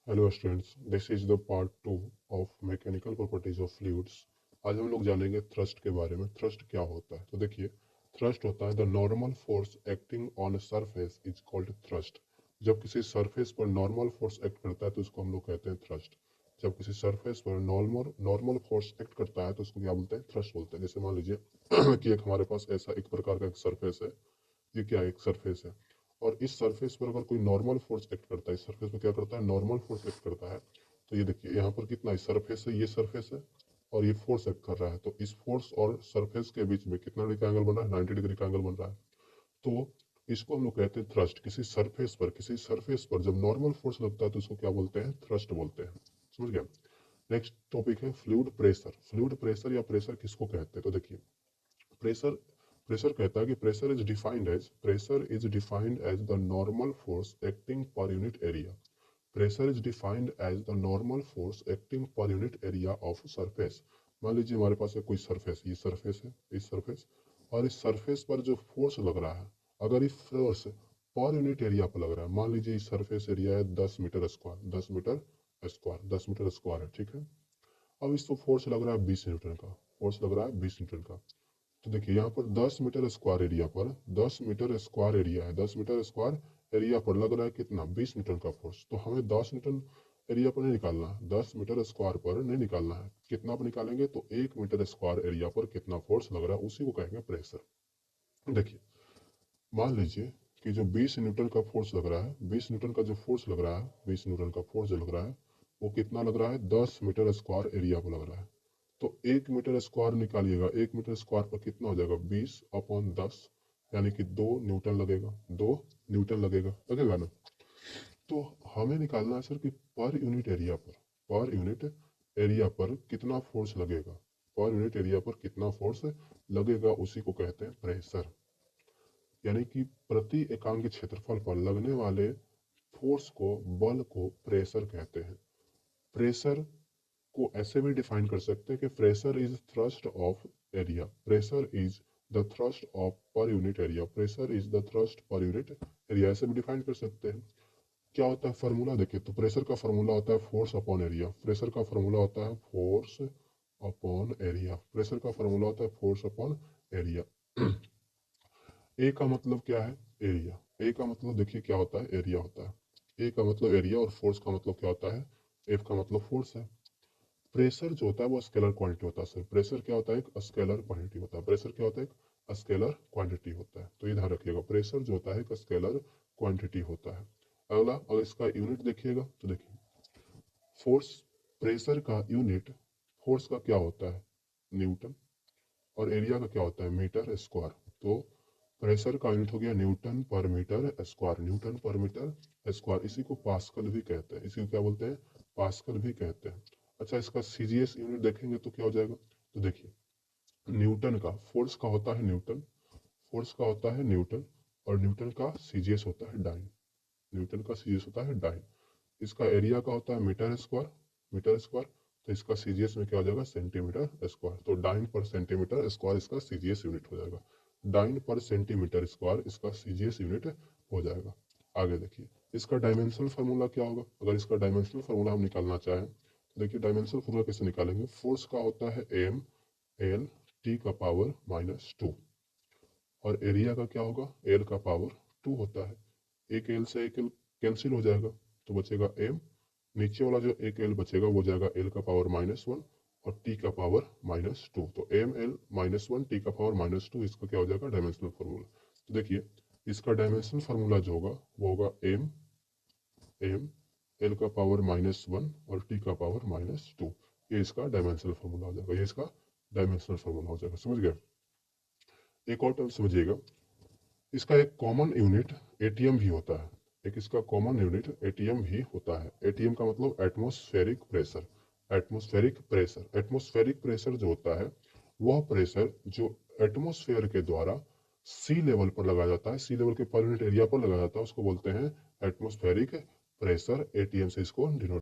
Hello students, this is the part 2 of mechanical properties of fluids. आज हम लोग जानेंगे थ्रस्ट के बारे में। थ्रस्ट क्या होता है? तो देखिए, थ्रस्ट होता है the normal force acting on a surface is called thrust. जब किसी सरफेस पर नॉर्मल फोर्स एक्ट करता है तो उसको हम लोग कहते हैं थ्रस्ट। जब किसी सरफेस पर नॉर्मल नॉर्मल फोर्स एक्ट करता है तो उसको क्या बोलते हैं? थ्रस्ट बोलते हैं। जैसे मान लीजिए कि एक हमारे पास ऐसा एक प्रकार का एक सरफेस है। ये क्या एक सरफेस है, और इस सरफेस पर अगर कोई नॉर्मल फोर्स एक्ट करता है, इस सरफेस पर क्या करता है? नॉर्मल फोर्स एक्ट करता है। तो ये देखिए यहाँ पर कितना सरफेस है, ये सरफेस है और ये फोर्स एक्ट कर रहा है। तो इस फोर्स और सरफेस के बीच में कितना डिग्री का एंगल बन रहा है? 90 डिग्री का एंगल बन रहा है। तो इसको हम लोग कहते हैं थ्रस्ट। किसी सरफेस पर जब नॉर्मल फोर्स लगता है तो उसको क्या बोलते हैं? थ्रस्ट बोलते हैं। समझ गया? नेक्स्ट टॉपिक है फ्लूइड प्रेशर। फ्लूइड प्रेशर या प्रेशर किसको कहते हैं? तो देखिए, प्रेशर प्रेशर कहता है कि pressure is defined as the normal force acting per unit area. Pressure is defined as the normal force acting per unit area of surface. मान लीजिए हमारे पास है कोई सरफेस, ये सरफेस है, इस सरफेस, और इस सरफेस पर जो फोर्स लग रहा है, अगर इस फोर्स पर यूनिट एरिया पर लग रहा है, मान लीजिए इस सरफेस एरिया है 10 मीटर स्क्वायर, 10 मीटर स्क्वायर, ठीक है। अब इसको फोर्स लग रहा है 20 न्यूटन का, फोर्स लग रहा है 20 न्यूटन का। तो देखिए यहाँ पर 10 मीटर स्क्वायर एरिया पर लग रहा है कितना? 20 न्यूटन का फोर्स। तो हमें 10 न्यूटन एरिया पर नहीं निकालना है, 10 मीटर स्क्वायर पर नहीं निकालना है। कितना पर निकालेंगे? तो 1 मीटर स्क्वायर एरिया पर कितना फोर्स लग रहा है, उसी को कहेंगे प्रेशर। देखिए, मान लीजिए कि जो 20 न्यूटन का फोर्स लग रहा है, 20 न्यूटन का जो फोर्स लग रहा है, 20 न्यूटन का फोर्स जो लग रहा है, वो कितना लग रहा है? 10 मीटर स्क्वायर एरिया पर लग रहा है। तो 1 मीटर स्क्वायर निकालिएगा, 1 मीटर स्क्वायर पर कितना हो जाएगा? 20/10, यानी कि 2 न्यूटन लगेगा, 2 न्यूटन लगेगा, लगेगा ना। तो हमें निकालना है सर कि पर यूनिट एरिया पर कितना फोर्स लगेगा, पर यूनिट एरिया पर कितना फोर्स लगेगा, उसी को कहते हैं प्रेशर। यानी कि प्रति एकांक क्षेत्रफल पर लगने वाले फोर्स को, बल को प्रेशर कहते हैं। प्रेशर को ऐसे भी डिफाइन कर सकते हैं कि pressure is thrust of area, pressure is the thrust of पर unit area, pressure is the thrust पर यूनिट एरिया, ऐसे भी डिफाइन कर सकते हैं। क्या होता है फॉर्मूला? देखिए, तो प्रेशर का फॉर्मूला होता है फोर्स अपॉन एरिया। प्रेशर का फॉर्मूला होता है फोर्स अपॉन एरिया। प्रेशर का फॉर्मूला होता है फोर्स अपॉन एरिया। ए का मतलब क्या है? एरिया। ए का मतलब देखिए क्या होता है? एरिया होता है। ए का मतलब एरिया और फोर्स का मतलब क्या होता है? एफ का मतलब फोर्स है। प्रेशर जो होता है वो स्केलर क्वांटिटी होता है सर। प्रेशर क्या होता है? एक स्केलर क्वांटिटी होता है। प्रेशर क्या होता है? एक स्केलर क्वांटिटी होता है। तो ये ध्यान रखिएगा, प्रेशर जो होता है एक स्केलर क्वांटिटी होता है। अगला, अगर इसका यूनिट देखिएगा तो देखिए, फोर्स, प्रेशर का यूनिट फोर्स का क्या होता है? न्यूटन। और एरिया का क्या होता है? Metre square. तो प्रेशर का यूनिट हो गया newton per metre square, newton per metre square. इसी को पास्कल भी कहते हैं, इसी को क्या बोलते हैं? पास्कल भी कहते हैं। अच्छा, इसका सीजीएस यूनिट देखेंगे तो क्या हो जाएगा? तो देखिए, न्यूटन का फोर्स का होता है न्यूटन, फोर्स का होता है न्यूटन, और न्यूटन का सीजीएस होता है डाइन, न्यूटन का सीजीएस होता है डाइन। इसका एरिया का होता है मीटर स्क्वायर, मीटर स्क्वायर। तो इसका सीजीएस में क्या हो जाएगा? Centimetre square. तो डाइन पर सेंटीमीटर स्क्वायर इसका सीजीएस यूनिट हो जाएगा। डाइन पर सेंटीमीटर स्क्वायर इसका सीजीएस यूनिट हो जाएगा। आगे देखिए, इसका डायमेंशनल फार्मूला क्या होगा? अगर इसका डायमेंशनल फार्मूला हम निकालना चाहें तो देखिए, डायमेंशनल फार्मूला कैसे निकालेंगे? फोर्स का होता है एम एल टी का पावर -2, और एरिया का क्या होगा? एल का पावर 2 होता है। एक एल से एक एल कैंसिल हो जाएगा, तो बचेगा एम, नीचे वाला जो एक एल बचेगा वो जाएगा एल का पावर -1 और टी का पावर -2। तो एम एल -1 टी का पावर -2, इसका क्या हो जाएगा? Dimensional formula. तो देखिए, इसका डायमेंशनल फार्मूला जो होगा वो होगा एम एम एल का पावर -1 और टी का पावर -2। ये इसका डायमेंशनल फार्मूला हो जाएगा, ये इसका डायमेंशनल फार्मूला हो जाएगा। समझ गए? एक और टर्म समझिएगा, इसका एक कॉमन यूनिट एटीएम भी होता है। एक इसका कॉमन यूनिट एटीएम भी होता है। एटीएम का मतलब एटमॉस्फेरिक प्रेशर। एटमॉस्फेरिक प्रेशर जो होता है, वह प्रेशर जो एटमॉस्फेयर के द्वारा सी लेवल पर लगाया जाता है, सी लेवल के पर यूनिट एरिया पर लगाया जाता है, उसको बोलते हैं एटमॉस्फेरिक प्रेशर। एटीएम से इसको डिनोट